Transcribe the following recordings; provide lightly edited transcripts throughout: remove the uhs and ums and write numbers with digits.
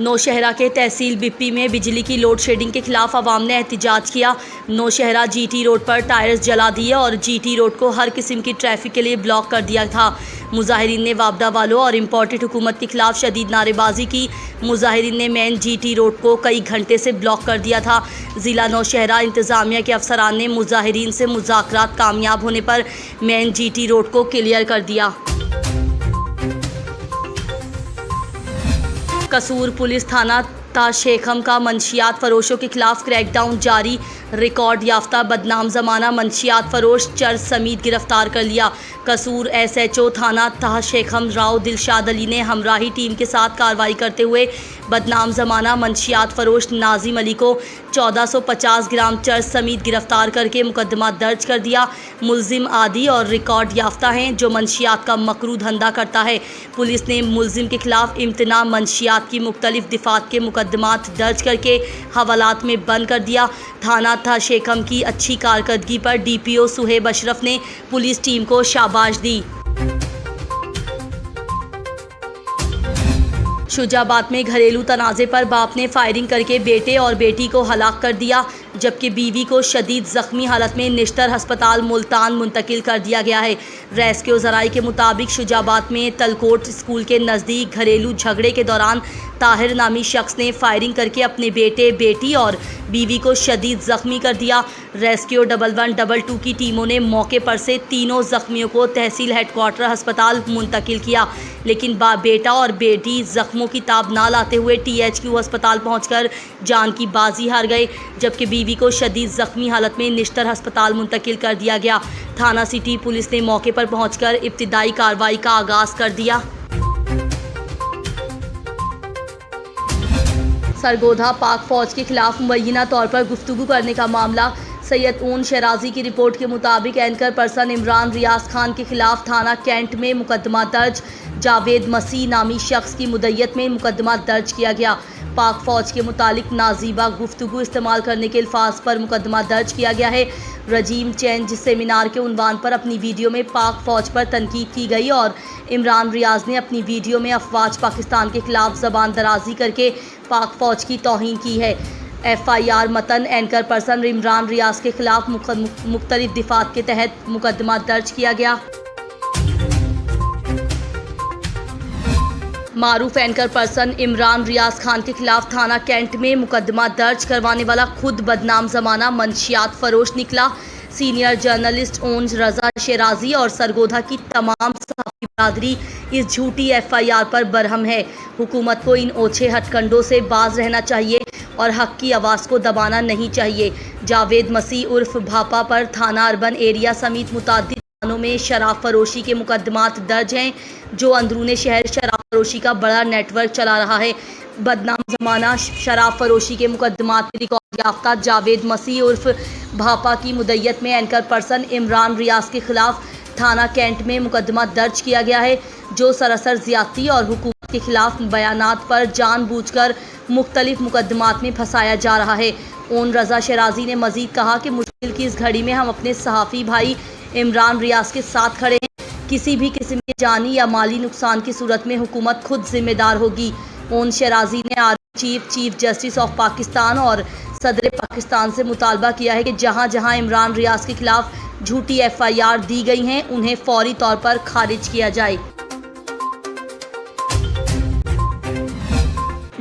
नौशहरा के तहसील बिप्पी में बिजली की लोड शेडिंग के खिलाफ आवाम ने एहतजाज किया। नौशहरा जीटी रोड पर टायर्स जला दिए और जीटी रोड को हर किस्म की ट्रैफिक के लिए ब्लॉक कर दिया था। मुजाहिरीन ने वापडा वालों और इम्पोर्टेड हुकूमत के खिलाफ शदीद नारेबाजी की। मुजाहिरीन ने मेन जीटी रोड को कई घंटे से ब्लॉक कर दिया था। ज़िला नौशहरा इंतज़ामिया के अफसरान ने मुजाहिरीन से मुज़ाकरात कामयाब होने पर मेन जीटी रोड को क्लियर कर दिया। कसूर पुलिस थाना ताशेखम का मंशियात फरोशों के खिलाफ क्रैकडाउन जारी। रिकॉर्ड याफ्ता बदनाम ज़माना मंशियात फरोश चर्च समीत गिरफ्तार कर लिया। कसूर SHO थाना ताशेखम राव दिलशाद अली ने हमराही टीम के साथ कार्रवाई करते हुए बदनाम ज़माना मंशियात फरोश नाजिम अली को 1450 ग्राम चर्च समीत गिरफ्तार करके मुकदमा दर्ज कर दिया। मुलजिम आदी और रिकॉर्ड याफ्ता हैं जो मंशियात का मकरू धंधा करता है। पुलिस ने मुलजिम के खिलाफ इम्तना मंशियात की मुख्तलिफ दिफात के मुकदमात दर्ज करके हवालात में बंद कर दिया। थाना ताशेखम की अच्छी कारकर्दगी पर DPO सुहेब अशरफ ने पुलिस टीम को शाबाश दी। शुजाबाद में घरेलू तनाज़े पर बाप ने फायरिंग करके बेटे और बेटी को हलाक कर दिया, जबकि बीवी को शदीद ज़ख्मी हालत में निश्तर हस्पताल मुल्तान मुंतकिल कर दिया गया है। रेस्क्यू ज़राई के मुताबिक शुजाबाद में तलकोट स्कूल के नज़दीक घरेलू झगड़े के दौरान ताहिर नामी शख्स ने फायरिंग करके अपने बेटे, बेटी और बीवी को शदीद ज़ख्मी कर दिया। रेस्क्यू 1122 की टीमों ने मौके पर से तीनों ज़ख्मियों को तहसील हेडक्वार्टर अस्पताल मुंतकिल किया, लेकिन बेटा और बेटी ज़ख्मों की ताब ना लाते हुए THQ अस्पताल पहुंचकर जान की बाजी हार गए, जबकि बीवी को शदीद ज़ख्मी हालत में निश्तर अस्पताल मुंतकिल कर दिया गया। थाना सिटी पुलिस ने मौके पर पहुंचकर इब्तिदाई कार्रवाई का आगाज़ कर दिया। सरगोधा पाक फ़ौज के खिलाफ मुबैना तौर पर गुफ्तगू करने का मामला। सैयद ऊन शराजी की रिपोर्ट के मुताबिक एंकर पर्सन इमरान रियाज खान के खिलाफ थाना कैंट में मुकदमा दर्ज। जावेद मसीह नामी शख्स की मुद्दत में मुकदमा दर्ज किया गया। पाक फ़ौज के मुतालिक नाजीबा गुफ्तगू इस्तेमाल करने के अल्फाज पर मुकदमा दर्ज किया गया है। रजीम चेंज सेमिनार के उन्वान पर अपनी वीडियो में पाक फ़ौज पर तनकीद की गई और इमरान रियाज ने अपनी वीडियो में अफवाज पाकिस्तान के खिलाफ ज़बान दराजी करके पाक फ़ौज की तौहीन की है। FIR मतन एंकर पर्सन इमरान रियाज के खिलाफ मुख्तलिफ दिफात के तहत मुकदमा दर्ज किया गया। मारूफ एंकर पर्सन इमरान रियाज खान के खिलाफ थाना कैंट में मुकदमा दर्ज करवाने वाला खुद बदनाम ज़माना मंशियात फरोश निकला। सीनियर जर्नलिस्ट ओन रजा शराजी और सरगोधा की तमाम सहाफ़ी बरादरी इस झूठी FIR पर बरहम है। हुकूमत को इन ओछे हथकंडों से बाज रहना चाहिए और हक की आवाज़ को दबाना नहीं चाहिए। जावेद मसीह उर्फ भापा पर थाना अर्बन एरिया समेत मुतादिद थानों में शराब फरोशी के मुकदमात दर्ज हैं, जो अंदरूने शहर शराब फरोशी का बड़ा नेटवर्क चला रहा है। बदनाम ज़माना शराब फरोशी के मुकदमात में रिकॉर्ड याफ्ता जावेद मसीह उर्फ भापा की मुद्दत में एंकर पर्सन इमरान रियाज के खिलाफ थाना कैंट में मुकदमा दर्ज किया गया है, जो सरासर ज़्यादती और हुकूमत के खिलाफ बयानात पर जानबूझकर मुख्तलिफ मुकदमात में फंसाया जा रहा है। ओन रजा शराजी ने मज़ीद कहा कि मुश्किल की इस घड़ी में हम अपने सहाफ़ी भाई इमरान रियाज के साथ खड़े हैं। किसी भी किस्म के जानी या माली नुकसान की सूरत में हुकूमत खुद जिम्मेदार होगी। ओन शराजी ने army chief justice of Pakistan और सदर पाकिस्तान से मुतालबा किया है कि जहां जहां इमरान रियाज के खिलाफ झूठी FIR दी गई हैं, उन्हें फौरी तौर पर खारिज किया जाए।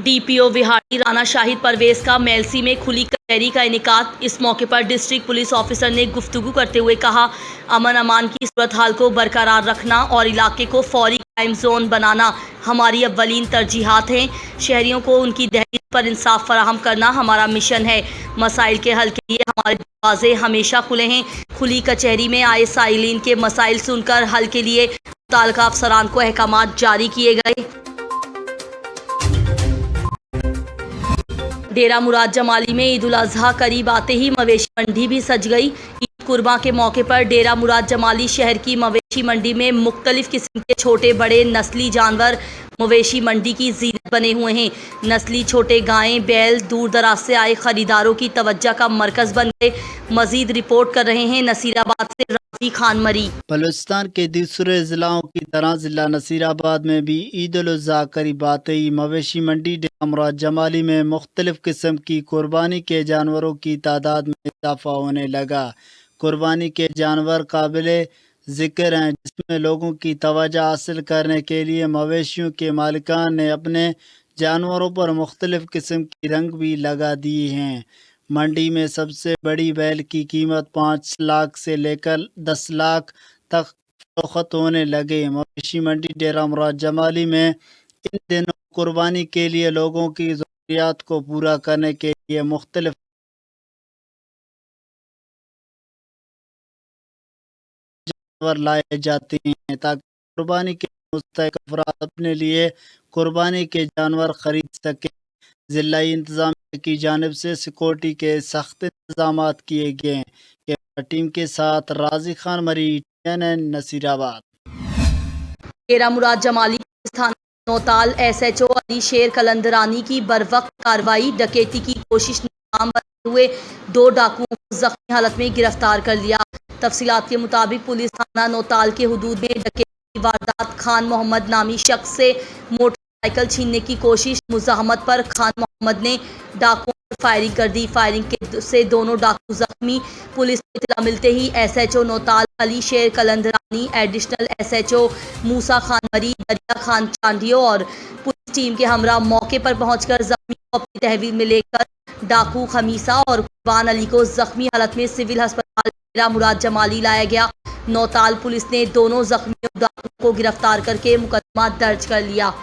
DPO विहाड़ी राना शाहिद परवेज़ का मेलसी में खुली कचहरी का इनेकाद। इस मौके पर डिस्ट्रिक्ट पुलिस ऑफिसर ने गुफ्तगू करते हुए कहा, अमन अमान की सूरत हाल को बरकरार रखना और इलाके को फौरी क्राइम जोन बनाना हमारी अव्वलीन तरजीहात हैं। शहरियों को उनकी दहलीज पर इंसाफ फराहम करना हमारा मिशन है। मसाइल के हल के लिए हमारे दरवाजे हमेशा खुले हैं। खुली कचहरी में आए साइलिन के मसाइल सुनकर हल के लिए मुताल्लिका अफसरान को अहकामात जारी किए गए। डेरा मुराद जमाली में ईद उल अज़हा करीब आते ही मवेशी मंडी भी सज गई। ईद कुर्बा के मौके पर डेरा मुराद जमाली शहर की मवेशी मंडी में मुख्तलिफ किस्म के छोटे बड़े नस्ली जानवर मवेशी मंडी की जीनत बने हुए हैं। नस्ली छोटे गायें बैल दूर दराज से आए खरीदारों की तवज्जो का मरकज़ बन गए। मज़ीद रिपोर्ट कर रहे हैं नसीराबाद से। शेराजी खान मरी। बलूचिस्तान के दूसरे ज़िलों की तरह ज़िला नसीराबाद में भी ईद उल अज़हा करीब आते ही मवेशी मंडी डेरा मुराद जमाली में मुख्तलिफ़ किस्म की कुर्बानी के जानवरों की तादाद में इजाफा होने लगा। कुर्बानी के जानवर काबिले ज़िक्र हैं, जिसमें लोगों की तवज्जो हासिल करने के लिए मवेशियों के मालिकान ने अपने जानवरों पर मुख्तलिफ़ किस्म की रंग भी लगा दिए हैं। मंडी में सबसे बड़ी बैल की कीमत 5 लाख से लेकर 10 लाख तक फरोख्त होने लगे। मवेशी मंडी डेरा मुराद जमाली में इन दिनों कुर्बानी के लिए लोगों की ज़रूरियात को पूरा करने के लिए मुख्तलिफ जानवर लाए जाते हैं, ताकि कुर्बानी के मुस्तहिक अफराद अपने लिए कुर्बानी के जानवर खरीद सकें। ज़िलाई इंतज़ामिया की जानिब से सिक्योरिटी के सख्त इंतजाम किए गए हैं। कैमरा टीम के साथ राजी खान मरी, TNN नसीराबाद। डेरा मुराद जमाली थाना नौताल SHO अली शेर कलंदरानी की बरवक्त कार्रवाई, डकैती की कोशिश नाकाम बनते हुए 2 डाकुओं को जख्मी हालत में गिरफ्तार कर लिया। तफसीलात के मुताबिक पुलिस थाना नौताल के हुदूद में डकैती की वारदात खान मोहम्मद नामी शख्स से मोटरसाइकिल छीनने की कोशिश मुज़ाहमत पर खान मोहम्मद ने डाकुओं पर फायरिंग कर दी। फायरिंग से दोनों डाकू जख्मी। पुलिस को इत्तला मिलते ही SHO नौताल अली शेर कलंदरानी, एडिशनल SHO मूसा खान मरी, दरिया खान चांडियो और पुलिस टीम के हमरा मौके पर पहुंचकर जख्मी को अपनी तहवील में लेकर डाकू खमीसा और कुर्बान अली को जख्मी हालत में सिविल अस्पताल डेरा मुराद जमाली लाया गया। नौताल पुलिस ने दोनों जख्मी डाकू को गिरफ्तार करके मुकदमा दर्ज कर लिया।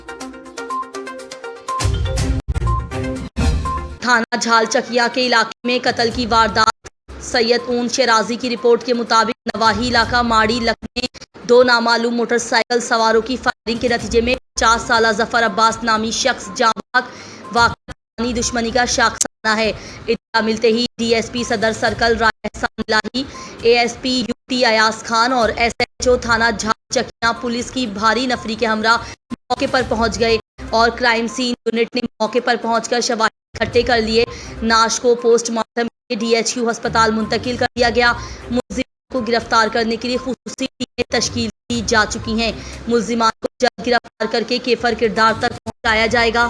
थाना झालचकिया के इलाके में कत्ल की वारदात। सैयद ऊन शेराजी की रिपोर्ट के मुताबिक नवाही इलाका माड़ी लक में 2 नामालूम मोटरसाइकिल सवारों की फायरिंग के नतीजे में 50 साला जफर अब्बास नामी शख्स जाँ भाग। वाक़ई दुश्मनी का शाखसाना है। इत्तला मिलते ही DSP सदर सर्कल राय एहसान इलाही, ASP UT अयास खान और SHO थाना झालचकिया पुलिस की भारी नफरी के हमरा मौके पर पहुंच गए और क्राइम सीन यूनिट ने मौके पर पहुंचकर शवाहिद इकट्ठे कर लिए। नाश को पोस्टमार्टम के DHQ अस्पताल मुंतकिल कर दिया गया। मुल्जिमान को गिरफ्तार करने के लिए खुसूसी टीमें तश्कील की जा चुकी हैं। मुल्जिमान को जल्द गिरफ्तार करके केफर किरदार तक पहुंचाया जाएगा।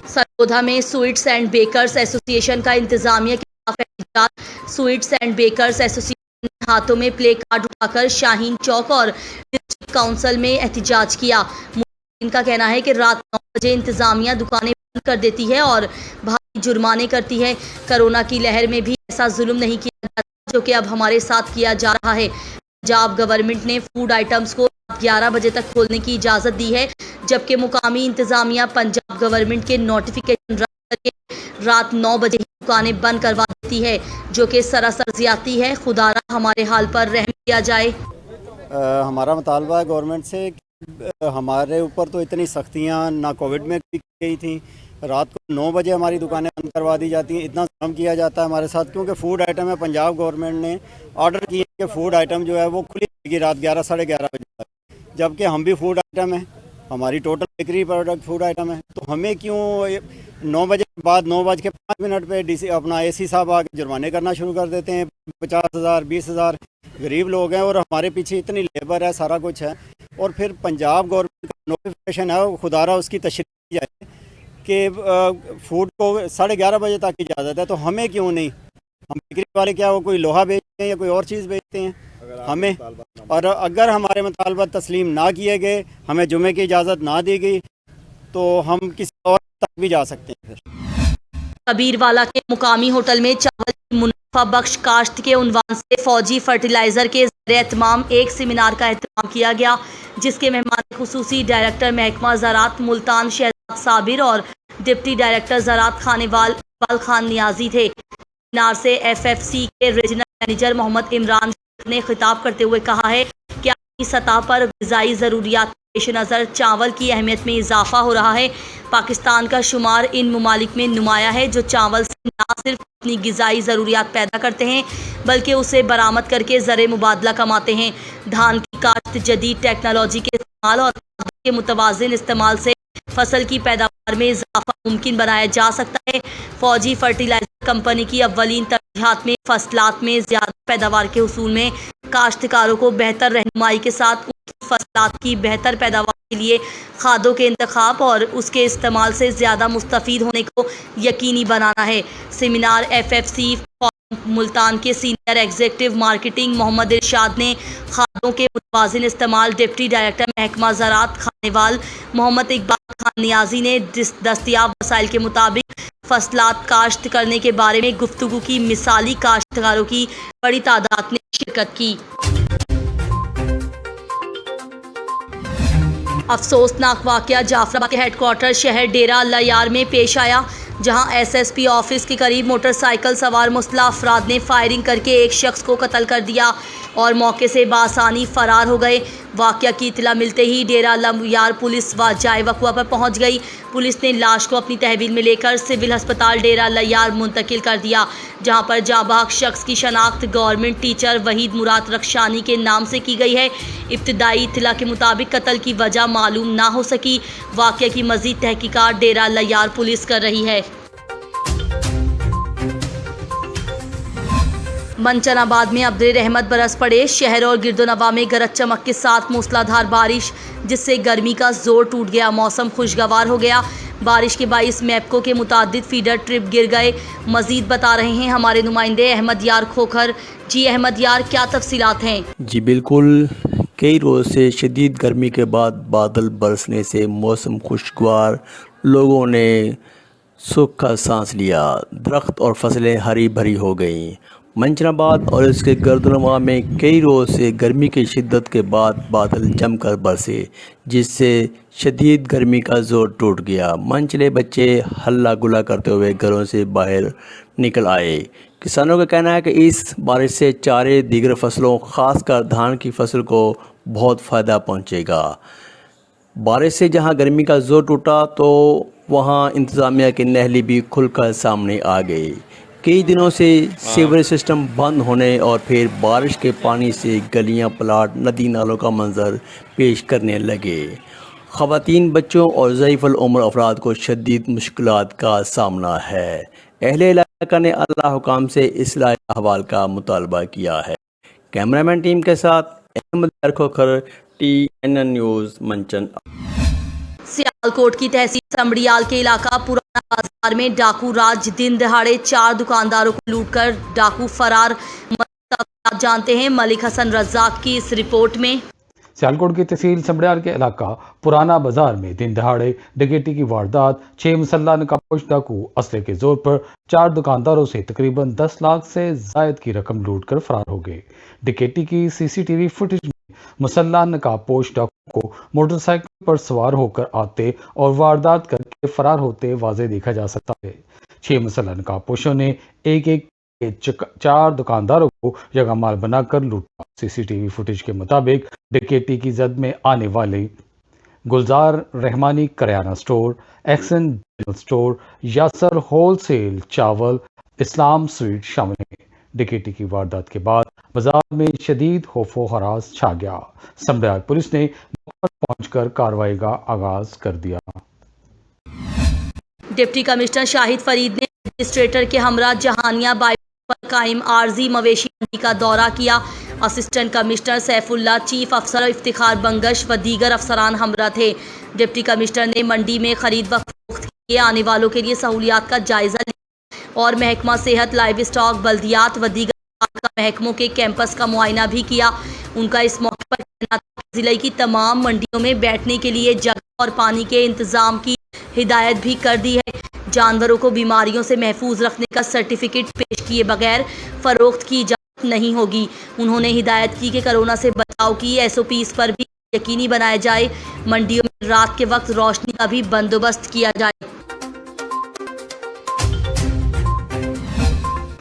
सरगोधा में स्वीट्स एंड बेकर्स एसोसिएशन का इंतजामिया के खिलाफ एहतजाज। स्वीट्स एंड बेकर्स एसोसिएशन ने हाथों में प्ले कार्ड उठाकर शाहीन चौक और डिस्ट्रिक्ट काउंसिल में एहतजाज किया। इनका कहना है कि रात 9 बजे इंतजामिया दुकानें बंद कर देती है और भारी जुर्माने करती है। कोरोना की लहर में भी ऐसा जुल्म नहीं किया जाता जो कि अब हमारे साथ किया जा रहा है। पंजाब गवर्नमेंट ने फूड आइटम्स को रात 11 बजे तक खोलने की इजाज़त दी है, जबकि मुकामी इंतजामिया पंजाब गवर्नमेंट के नोटिफिकेशन रद्द करके रात 9 बजे ही दुकानें बंद करवा देती है, जो कि सरासर ज़्यादती है। खुदारा हमारे हाल पर रहम किया जाए। हमारा मुतालबा है गवर्नमेंट से, हमारे ऊपर तो इतनी सख्तियाँ ना कोविड में की गई थी। रात को 9 बजे हमारी दुकानें बंद करवा दी जाती हैं। इतना जुल्म किया जाता है हमारे साथ, क्योंकि फ़ूड आइटम है। पंजाब गवर्नमेंट ने ऑर्डर किया कि फ़ूड आइटम जो है वो खुली रहेगी रात 11 साढ़े 11 बजे तक, जबकि हम भी फूड आइटम है, हमारी total bakery product food item है। तो हमें क्यों 9 बजे के बाद 9:05 पे DC अपना AC साहब आके जुर्माने करना शुरू कर देते हैं। 50,000 20,000 गरीब लोग हैं और हमारे पीछे इतनी लेबर है, सारा कुछ है। और फिर पंजाब गवर्नमेंट का नोटिफिकेशन है, खुदारा उसकी तशरीह की जाए कि फूड को 11:30 बजे तक की इजाज़त है। तो हमें क्यों नहीं? हम बिक्री वाले क्या वो कोई लोहा बेचते हैं या कोई और चीज़ बेचते हैं हमें? और अगर हमारे मुतालबा तस्लीम ना किए गए, हमें जुमे की इजाज़त ना दी गई, तो हम किसी और तक भी जा सकते हैं। कबीरवाला के मुकामी होटल में चावल की मुनाफा बख्श काश्त के उन्वान से फौजी फर्टिलाइजर के ज़रिए एक सेमिनार का एहतमाम किया गया, जिसके मेहमान खुसूसी डायरेक्टर महकमा ज़राअत मुल्तान शहजाद साबिर और डिप्टी डायरेक्टर ज़राअत खानेवाल इकबाल खान नियाजी थे। सेमिनार से FFC के रीजनल मैनेजर मोहम्मद इमरान ने खिताब करते हुए कहा है कि अपनी सतह पर ग़िज़ाई ज़रूरियात पेश नज़र चावल की अहमियत में इजाफा हो रहा है। पाकिस्तान का शुमार इन ममालिक में नुमाया है जो चावल से न सिर्फ अपनी ग़िज़ाई ज़रूरियात पैदा करते हैं, बल्कि उसे बरामद करके ज़र मुबादला कमाते हैं। धान की काश्त जदीद टेक्नोलॉजी के इस्तेमाल और के मुतवाज़िन इस्तेमाल से फसल की पैदावार में इजाफा मुमकिन बनाया जा सकता है। फौजी फर्टिलाइजर कंपनी की अव्वलीन देहात में फसलात में ज्यादा पैदावार के हुसूल में काश्तकारों को बेहतर रहनुमाई के साथ उनकी फसलात की बेहतर पैदावार के लिए खादों के इंतखाब और उसके इस्तेमाल से ज़्यादा मुस्तफ़ीद होने को यकीनी बनाना है। सेमिनार FFC मुल्तान के सीनियर एग्जीक्यूटिव मार्केटिंग मोहम्मद इरशाद ने खादों के मुतवाज़िन इस्तेमाल डिप्टी डायरेक्टर महकमा ज़राअत खानेवाल मोहम्मद इकबाल खान नियाजी ने दस्तयाब वसाइल के मुताबिक फसलात काश्त करने के बारे में गुफ्तगू की। मिसाली काश्तकारों की बड़ी तादाद ने शिरकत की। अफसोसनाक वाक़या जाफराबाद के हेडक्वार्टर शहर डेरा अल्लाह यार में पेश आया, जहां SSP ऑफिस के करीब मोटरसाइकिल सवार मुस्लिह अफराद ने फायरिंग करके एक शख्स को कत्ल कर दिया और मौके से बासानी फरार हो गए। वाक़या की इतला मिलते ही डेरा अल्लाह यार पुलिस जाए वक़ुआ पर पहुंच गई। पुलिस ने लाश को अपनी तहवील में लेकर सिविल अस्पताल डेरा अल्लाह यार मुंतकिल कर दिया, जहां पर जाबाक शख्स की शनाख्त गवर्नमेंट टीचर वहीद मुराद रक्षानी के नाम से की गई है। इब्तदाई इतला के मुताबिक कत्ल की वजह मालूम ना हो सकी। वाक़या की मज़ीद तहकीकात डेरा अल्लाह यार पुलिस कर रही है। मंचनाबाद में अब्दुल रहमत बरस पड़े। शहर और गिरदोनवा में गरज चमक के साथ मूसलाधार बारिश, जिससे गर्मी का जोर टूट गया। मौसम खुशगवार हो गया। बारिश के बाइस मैप्को के मुतादिद फीडर ट्रिप गिर गए। मजीद बता रहे हैं हमारे नुमाइंदे अहमद यार खोखर। जी अहमद यार, क्या तफसीलात हैं? जी बिल्कुल, कई रोज़ से शदीद गर्मी के बाद बादल बरसने से मौसम खुशगवार, लोगों ने सुख का सांस लिया। दरख्त और फसलें हरी भरी हो गईं। मंचनाबाद और इसके गर्दनवा में कई रोज़ से गर्मी की शिद्दत के बाद बादल जमकर बरसे, जिससे शदीद गर्मी का जोर टूट गया। मंचले बच्चे हल्ला गुल्ला करते हुए घरों से बाहर निकल आए। किसानों का कहना है कि इस बारिश से चारे दीगर फसलों ख़ासकर धान की फसल को बहुत फ़ायदा पहुंचेगा। बारिश से जहां गर्मी का जोर टूटा तो वहां इंतज़ामिया की नहली भी खुलकर सामने आ गई। कई दिनों से सीवरेज सिस्टम बंद होने और फिर बारिश के पानी से गलियां, प्लाट, नदी नालों का मंजर पेश करने लगे। ख़वातीन, बच्चों और ज़ईफ़ुल उम्र अफराद को शदीद मुश्किलात का सामना है। अहले इलाका ने अल्लाह हुकाम से इस्लाह अहवाल का मुतालबा किया है। कैमरामैन टीम के साथ अहमद यार खोखर, TNN न्यूज़, मंचन। सियालकोट की तहसील समड़ियाल के इलाका पुराना बाजार में डाकू राज दिन दहाड़े 4 दुकानदारों को लूटकर डाकू फरार। जानते हैं मलिक हसन रज़ाक की इस रिपोर्ट में। सियालकोट की तहसील समड़ियाल के इलाका पुराना बाजार में दिन दहाड़े डकैती की वारदात। 6 मुसल्लह नकाबपोश डाकू असले के जोर पर 4 दुकानदारों से तकरीबन 10 लाख से जायद की रकम लूटकर फरार हो गए। डकैती की CCTV फुटेज में मुसल्लह नकाबपोश डाकू को मोटरसाइकिल पर सवार होकर आते और वारदात करके फरार होते वाज़े देखा जा सकता है। 6 मुसल्लह नकाबपोशों ने एक 4 दुकानदारों को जगहमाल बनाकर लूटा। CCTV फुटेज के मुताबिक डकैती की जद में आने वाले गुलजार रहमानी करियाना स्टोर, एक्सन जनरल स्टोर, यासर होलसेल चावल, इस्लाम स्वीट शामिल हैं। डकैती की वारदात के बाद बाजार में शदीद खौफो हरास छा गया। समड़ियाल पुलिस ने मौके पर पहुंचकर कार्रवाई का आगाज कर दिया। डिप्टी कमिश्नर शाहिद फरीद ने रजिस्ट्रेटर के हमरा जहानिया बाई पर कायम आर्जी मवेशी मंडी का दौरा किया। असिस्टेंट कमिश्नर सैफुल्लाह, चीफ अफसर इफ्तिखार बंगश व दीगर अफसरान हमरा थे। डिप्टी कमिश्नर ने मंडी में खरीद व फरोख्त के लिए आने वालों के लिए सहूलियात का जायजा लिया और महकमा सेहत, लाइव स्टॉक, बल्दियात व दीगर महकमों के कैंपस का मुआयना भी किया। उनका इस मौके पर कहना था कि जिले की तमाम मंडियों में बैठने के लिए जगह और पानी के इंतजाम की हिदायत भी कर दी है। जानवरों को बीमारियों से महफूज रखने का सर्टिफिकेट पेश किए बगैर फरोख्त की इजाज़त नहीं होगी। उन्होंने हिदायत की कि कोरोना से बचाव की SOPs पर भी यकीनी बनाया जाए। मंडियों में रात के वक्त रोशनी का भी बंदोबस्त किया जाए।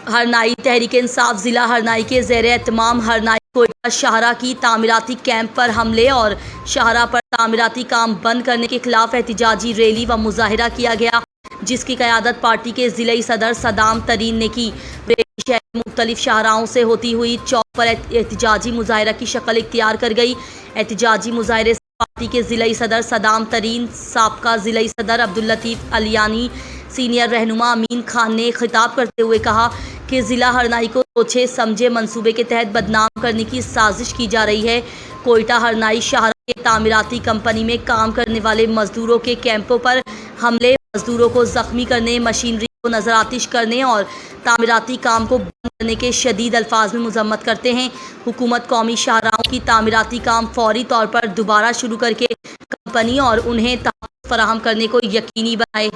हरनाई तहरीक इंसाफ जिला हरनाई के ज़ेर एहतमाम हरनाई कोयटा शाहरा की तामीराती कैंप पर हमले और शाहरा पर तामीराती काम बंद करने के खिलाफ एहतिजाजी रैली व मुजाहिरा किया गया, जिसकी क़यादत पार्टी के ज़िले सदर सदाम तरीन ने की। रैली शहर में मुख्तलिफ शाहराओं से होती हुई चौक पर एहतिजाजी मुजाहिरा की शक्ल इख्तियार कर गई। एहतिजाजी मुजाहिरे से पार्टी के ज़िले सदर सदाम तरीन, साबका ज़िले सदर अब्दुल लतीफ़ अलियानी, सीनियर रहनुमा अमीन खान ने खिताब करते हुए कहा कि के जिला हरनाई को सोचे समझे मंसूबे के तहत बदनाम करने की साजिश की जा रही है। कोयटा हरनाई शाहरा के तामीराती कंपनी में काम करने वाले मजदूरों के कैंपों पर हमले, मजदूरों को जख्मी करने, मशीनरी को नजरआतिश करने और तामीराती काम को बंद करने के शदीद अल्फाज में मजम्मत करते हैं। हुकूमत कौमी शाहराहों की तामीराती काम फौरी तौर पर दोबारा शुरू करके कंपनी और उन्हें तहफ़्फ़ुज़ फराहम करने को यकीनी बनाए।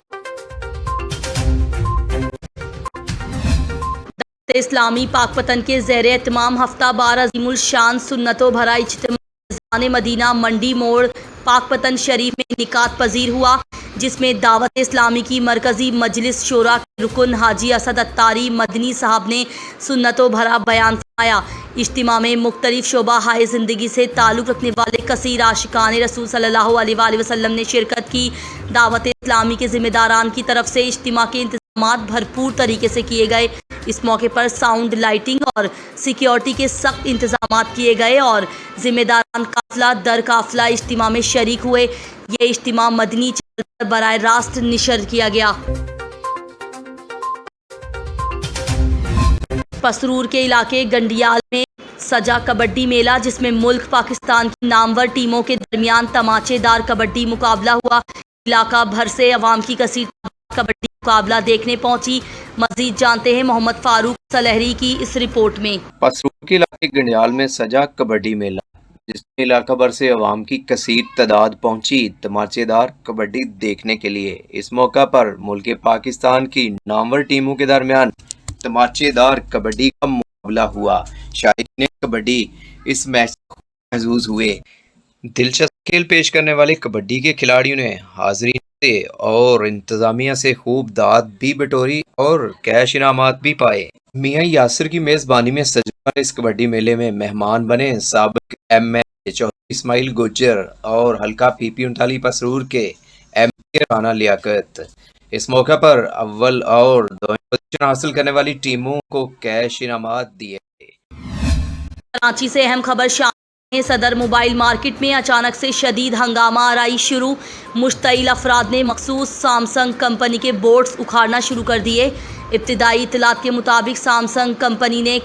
इस्लामी पाकपतन के ज़ेरे एहतमाम हफ्ता बार अज़ीमुल शान सुन्नतों भरा इज्तिमा मदीना मंडी मोड़ पाकपतन शरीफ में निकात पजीर हुआ, जिसमें दावत इस्लामी की मरकज़ी मजलिस शोरा के रुकन हाजी असद अत्तारी मदनी साहब ने सुन्नतों भरा बयान फरमाया। इज्तिमा में मुख्तलिफ शोबा हाय ज़िंदगी से ताल्लुक़ रखने वाले कसीर आशिकान रसूल सल्लल्लाहु अलैहि वसल्लम ने शिरकत की। दावत इस्लामी के ज़िम्मेदारान की तरफ से इज्तिमा के इंतज़ामात भरपूर तरीके से किए गए। इस मौके पर साउंड, लाइटिंग और सिक्योरिटी के सख्त इंतजामात किए गए और जिम्मेदारान काफिला दर काफिला इज्तिमा में शरीक हुए। ये इज्तिमा मदनी चैनल पर बराह रास्त निशर किया गया। पसरूर के इलाके गंडियाल में सजा कबड्डी मेला, जिसमें मुल्क पाकिस्तान की नामवर टीमों के दरमियान तमाचेदार कबड्डी मुकाबला हुआ। इलाका भर से अवाम की कसीर कबड्डी मुकाबला देखने पहुंची। मजीद जानते हैं मोहम्मद फारूक सलहरी की इस रिपोर्ट में। पसरूर के इलाके गंडियाल में सजा कबड्डी मेला, जिसमें इलाका भर से अवाम की कसीर तादाद पहुंची तमाचेदार कबड्डी देखने के लिए। इस मौका पर मुल्क पाकिस्तान की नामवर टीमों के दरमियान तमाचेदार कबड्डी का मुकाबला हुआ। शायकीन कबड्डी इस मैच महसूस हुए। दिलचस्प खेल पेश करने वाले कबड्डी के खिलाड़ियों ने हाज़रीन से और इंतजामिया से खूब दाद भी बटोरी और कैश इनामात भी पाए। मियां यासिर की मेज़बानी में सजने इस कबड्डी मेले में मेहमान बने साबिक एमएलए चौधरी इस्माइल गुज्जर और हल्का PP 39 पसरूर के MP राना लियाकत। इस मौका पर अव्वल और दोयम पोजीशन हासिल करने वाली टीमों को कैश इनामात दिए। कराची से अहम खबर सदर मोबाइल मार्केट में अचानक से शदीद हंगामा आराई शुरू। मुश्तइल अफराद ने मखसूस सैमसंग कंपनी के बोर्ड्स उखाड़ना शुरू कर दिए। इब्तिदाई इत्तलात के मुताबिक सैमसंग कंपनी ने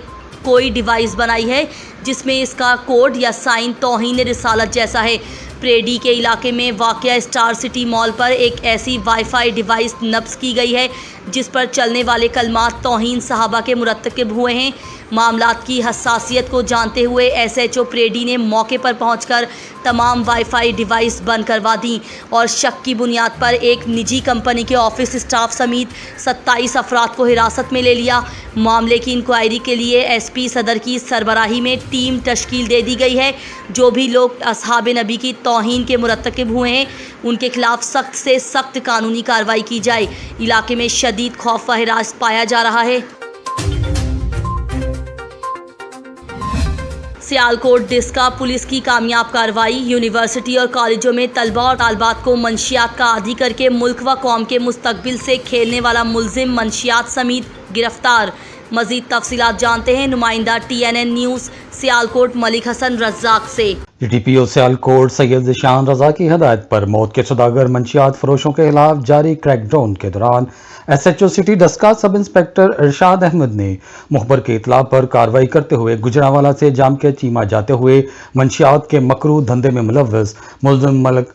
कोई डिवाइस बनाई है जिसमें इसका कोड या साइन तौहीन रिसालत जैसा है। प्रेडी के इलाके में वाक़या स्टार सिटी मॉल पर एक ऐसी वाईफाई डिवाइस नब्ज़ की गई है जिस पर चलने वाले कलमात तौहीन सहाबा के मुरतकिब हुए हैं। मामलात की हसासियत को जानते हुए SHO प्रेडी ने मौके पर पहुंचकर तमाम वाईफाई डिवाइस बंद करवा दी और शक की बुनियाद पर एक निजी कंपनी के ऑफिस स्टाफ समेत 27 अफराद को हिरासत में ले लिया। मामले की इंक्वायरी के लिए SP सदर की सरबराही में टीम तश्कील दे दी गई है। जो भी लोग असहाब नबी की तौहीन के मुरतकिब हुए हैं उनके खिलाफ सख्त से सख्त कानूनी कार्रवाई की जाए। इलाके में शदीद खौफ व हिरास पाया जा रहा है। सियालकोट डिस्का पुलिस की कामयाब कार्रवाई। यूनिवर्सिटी और कॉलेजों में तलबा और तालबात को मंशियात का आदी करके मुल्क व कौम के मुस्तकबिल से खेलने वाला मुलजिम मंशियात समेत गिरफ्तार। मजीद तफसीलात जानते हैं नुमाइंदा TNN न्यूज़ सियालकोट मलिक हसन रज़ाक से। DPO सियालकोट सैयद ज़ीशान रज़ा की हदायत पर मौत के सौदागर मंशियात फरोशों के खिलाफ जारी क्रैकडाउन के दौरान SHO city Daska sub inspector इरशाद अहमद ने मुखबर के इतला पर कार्रवाई करते हुए गुजरावाला से जाम के चीमा जाते हुए मंशियात के मकरू धंधे में मुलव्वस मुलजिम मलक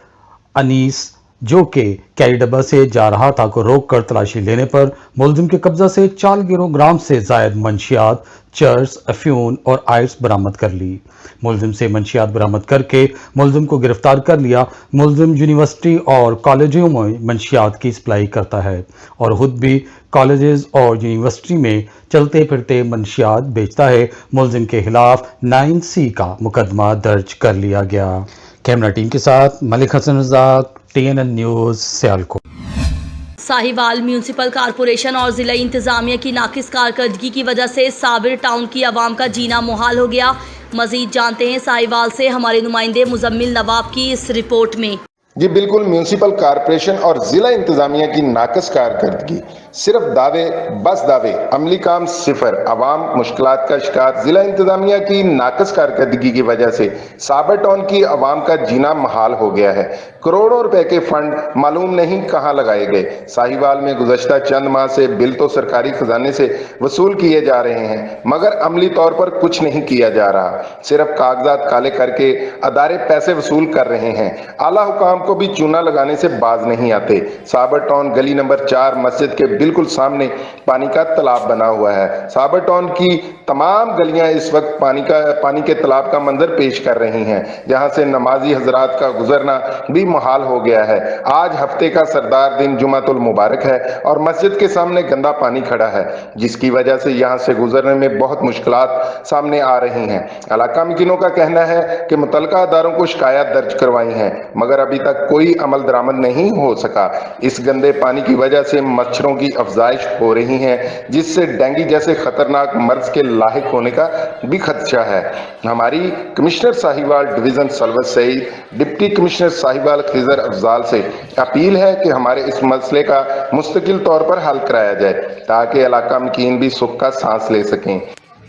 अनीस जो कि कैरी डब्बा से जा रहा था को रोक कर तलाशी लेने पर मुलजिम के कब्जा से 4 किलोग्राम से जायद मंशियात, चर्स, अफ्यून और आइस बरामद कर ली। मुलजिम से मंशियात बरामद करके मुलजिम को गिरफ्तार कर लिया। मुलजिम यूनिवर्सिटी और कॉलेजों में मंशियात की सप्लाई करता है और खुद भी कॉलेजेस और यूनिवर्सिटी में चलते फिरते मंशियात बेचता है। मुलजिम के खिलाफ 9C का मुकदमा दर्ज कर लिया गया। कैमरा टीम के साथ Malik Hasan Razzaq, TNN news Sialkot. Sahiwal municipal corporation और ज़िला इंतज़ामिया की नाकिस कारकर्दगी की वजह से साबिर टाउन की आवाम का जीना मुहाल हो गया। मजीद जानते हैं साहिवाल से हमारे नुमाइंदे मुजम्मिल नवाब की इस रिपोर्ट में। जी बिल्कुल, म्यूनसिपल कॉरपोरेशन और ज़िला इंतज़ामिया की नाकस कारकर्दगी सिर्फ दावे, बस दावे, अमली काम सिफर, अवाम मुश्किलात का शिकार। जिला इंतजामिया की नाकस कारकर्दगी की वजह से साबर टाउन की अवाम का जीना महाल हो गया है। करोड़ों रुपए के फंड मालूम नहीं कहां लगाए गए। साहिवाल में गुज़श्ता चंद माह से बिल तो सरकारी खजाने से वसूल किए जा रहे हैं, मगर अमली तौर पर कुछ नहीं किया जा रहा। सिर्फ कागजात काले करके अदारे पैसे वसूल कर रहे हैं। आला हुकाम को भी चूना लगाने से बाज नहीं आते। साबर टाउन गली नंबर 4 मस्जिद के बिल्कुल सामने पानी का तालाब बना हुआ है। साबर टाउन की तमाम गलियां इस वक्त पानी के तालाब का मंजर पेश कर रही हैं, जहां से नमाजी हजरात का गुजरना भी मुहाल हो गया है। आज हफ्ते का सरदार दिन जुमातुल मुबारक है और मस्जिद के सामने गंदा पानी खड़ा है, जिसकी वजह से यहां से गुजरने में बहुत मुश्किलात सामने आ रही हैं। इलाका मकीनों का कहना है कि मुतल्लिका अदारों को शिकायत दर्ज करवाई है, मगर अभी तक कोई अमल दरामद नहीं हो सका। इस गंदे पानी की वजह से मच्छरों की अफजाइश हो रही है, जिससे डेंगू जैसे खतरनाक मर्ज के लाहिक होने का भी खदशा है। हमारी commissioner Sahiwal division Salwat Saeed, deputy commissioner Sahiwal Khizar Afzal से अपील है कि हमारे इस मसले का मुस्तकिल तौर पर हल कराया जाए, ताकि इलाका मकीन भी सुख का सांस ले सकें।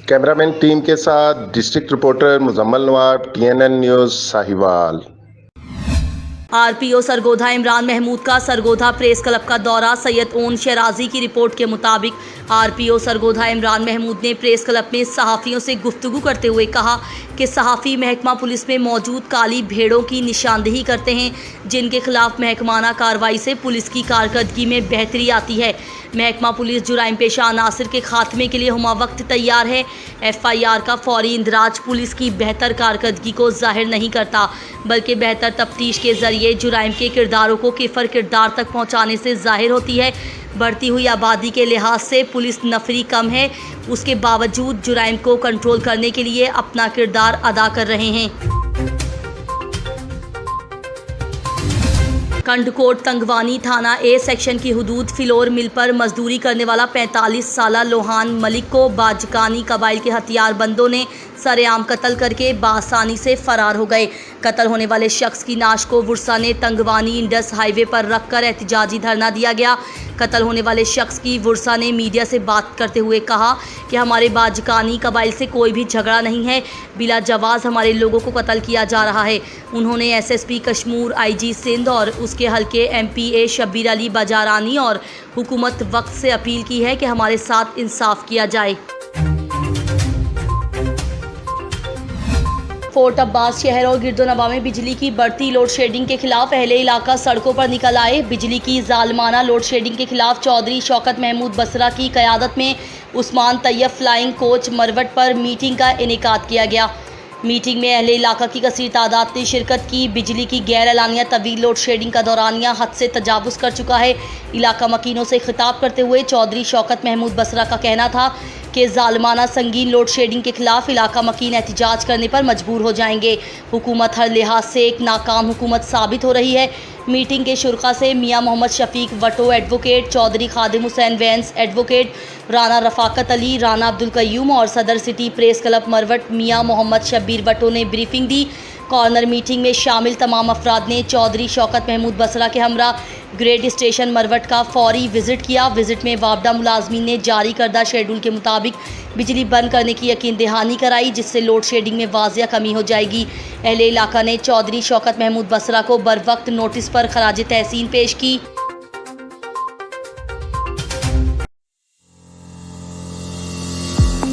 कैमरामैन टीम के साथ district reporter Muzammil Nawab, TNN news Sahiwal. RPO Sargodha Imran Mahmood का सरगोधा प्रेस क्लब का दौरा। सैयद ओन शराजी की रिपोर्ट के मुताबिक आरपीओ सरगोधा इमरान महमूद ने प्रेस क्लब में सहाफ़ियों से गुफ्तगू करते हुए कहा कि सहाफ़ी महकमा पुलिस में मौजूद काली भेड़ों की निशानदेही करते हैं, जिनके खिलाफ महकमाना कार्रवाई से पुलिस की कारकर्दगी में बेहतरी आती है। महकमा पुलिस जुराइम पेशा अनासर के खात्मे के लिए हुमा वक्त तैयार है। FIR का फौरी इंदराज पुलिस की बेहतर कारकर्दगी को जाहिर नहीं करता, बल्कि बेहतर तफ्तीश के जरिए जुराइम के किरदारों को किफर किरदार तक पहुंचाने से जाहिर होती है। बढ़ती हुई आबादी के लिहाज से पुलिस नफरी कम है, उसके बावजूद जुराइम को कंट्रोल करने के लिए अपना किरदार अदा कर रहे हैं। कंडकोट तंगवानी थाना A सेक्शन की हुदूद फिलोर मिल पर मजदूरी करने वाला 45 साला लोहान मलिक को बाजकानी कबाइल के हथियारबंदों ने सरेआम कत्ल करके बासानी से फरार हो गए। कत्ल होने वाले शख्स की नाश को वुरसा ने तंगवानी इंडस हाईवे पर रखकर एहतिजाजी धरना दिया गया। कत्ल होने वाले शख्स की वुरसा ने मीडिया से बात करते हुए कहा कि हमारे बाजकानी कबाइल से कोई भी झगड़ा नहीं है, बिला जवाज़ हमारे लोगों को कत्ल किया जा रहा है। उन्होंने SSP कश्मीर, IG सिंध और उसके हल्के MPA शब्बीर अली बाजारानी और हुकूमत वक्त से अपील की है कि हमारे साथ इंसाफ किया जाए। फोर्ट अब्बास शहर और गिरदोनवा में बिजली की बढ़ती लोड शेडिंग के खिलाफ अहले इलाका सड़कों पर निकल आए। बिजली की जालमाना लोड शेडिंग के खिलाफ चौधरी शौकत महमूद बसरा की क़यादत में उस्मान तैयब फ्लाइंग कोच मरवट पर मीटिंग का इनेकाद किया गया। मीटिंग में अहले इलाका की कसीर तादाद ने शिरकत की। बिजली की गैर एलानिया तवील लोड शेडिंग का दौरानिया हद से तजावुज़ कर चुका है। इलाका मकीनों से खिताब करते हुए चौधरी शौकत महमूद बसरा का कहना था कि जालमाना संगीन लोड शेडिंग के खिलाफ इलाका मकीन एहतिजाज करने पर मजबूर हो जाएंगे। हुकूमत हर लिहाज से एक नाकाम हुकूमत साबित हो रही है। मीटिंग के शुरका से मियाँ मोहम्मद शफीक वटो एडवोकेट, चौधरी खादिम हुसैन वैंस एडवोकेट, राना रफाकत अली, राना अब्दुल कयूम और सदर सिटी प्रेस क्लब मरवट मियाँ मोहम्मद शब्बीर वटो ने ब्रीफिंग दी। कॉर्नर मीटिंग में शामिल तमाम अफराद ने चौधरी शौकत महमूद बसरा के हमरा ग्रेड स्टेशन मरवट का फौरी विजिट किया। विजिट में वापडा मुलाजमीन ने जारी करदा शेड्यूल के मुताबिक बिजली बंद करने की यकीन दहानी कराई, जिससे लोड शेडिंग में वाजिया कमी हो जाएगी। अहले इलाका ने चौधरी शौकत महमूद बसरा को बर वक्त नोटिस पर खराज तहसीन पेश की।